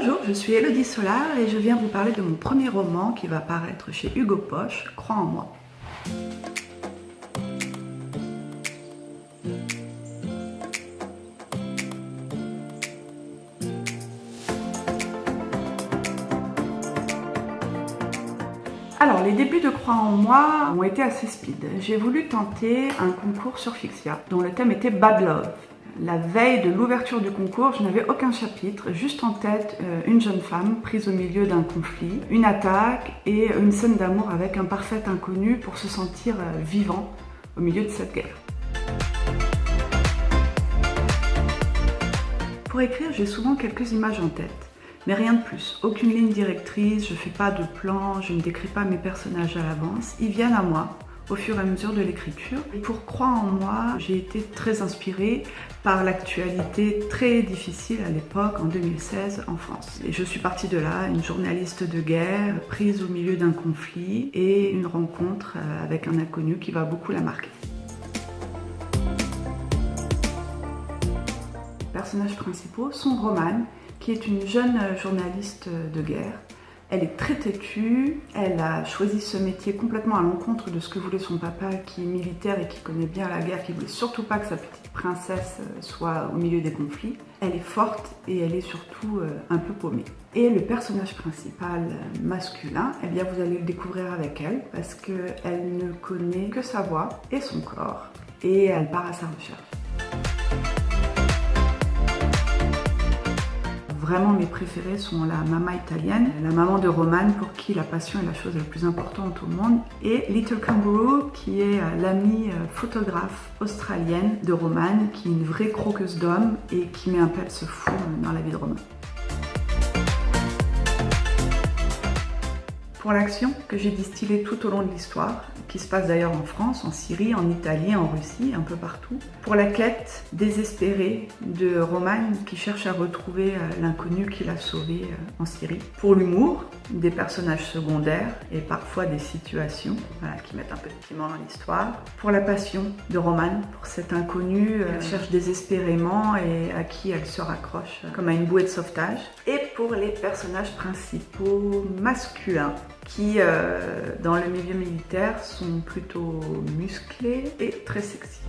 Bonjour, je suis Elodie Solar et je viens vous parler de mon premier roman qui va paraître chez Hugo Poche, Crois en moi. Alors, les débuts de Crois en moi ont été assez speed. J'ai voulu tenter un concours sur Fixia dont le thème était Bad Love. La veille de l'ouverture du concours, je n'avais aucun chapitre, juste en tête une jeune femme prise au milieu d'un conflit, une attaque et une scène d'amour avec un parfait inconnu pour se sentir vivant au milieu de cette guerre. Pour écrire, j'ai souvent quelques images en tête, mais rien de plus. Aucune ligne directrice, je ne fais pas de plan, je ne décris pas mes personnages à l'avance. Ils viennent à moi au fur et à mesure de l'écriture. Et pour Croire en moi, j'ai été très inspirée par l'actualité très difficile à l'époque, en 2016, en France. Et je suis partie de là, une journaliste de guerre, prise au milieu d'un conflit et une rencontre avec un inconnu qui va beaucoup la marquer. Les personnages principaux sont Romane, qui est une jeune journaliste de guerre. Elle est très têtue, elle a choisi ce métier complètement à l'encontre de ce que voulait son papa qui est militaire et qui connaît bien la guerre, qui voulait surtout pas que sa petite princesse soit au milieu des conflits. Elle est forte et elle est surtout un peu paumée. Et le personnage principal masculin, eh bien vous allez le découvrir avec elle parce qu'elle ne connaît que sa voix et son corps et elle part à sa recherche. Vraiment, mes préférés sont la maman italienne, la maman de Romane pour qui la passion est la chose la plus importante au monde, et Little Kangaroo qui est l'amie photographe australienne de Romane, qui est une vraie croqueuse d'hommes et qui met un peps fou dans la vie de Romane. Pour l'action que j'ai distillée tout au long de l'histoire, qui se passe d'ailleurs en France, en Syrie, en Italie, en Russie, un peu partout. Pour la quête désespérée de Romane qui cherche à retrouver l'inconnu qui l'a sauvé en Syrie. Pour l'humour, des personnages secondaires et parfois des situations qui mettent un peu de piment dans l'histoire. Pour la passion de Romane, pour cet inconnu qu'elle cherche désespérément et à qui elle se raccroche comme à une bouée de sauvetage. Et pour les personnages principaux masculins, qui, dans le milieu militaire, sont plutôt musclés et très sexy.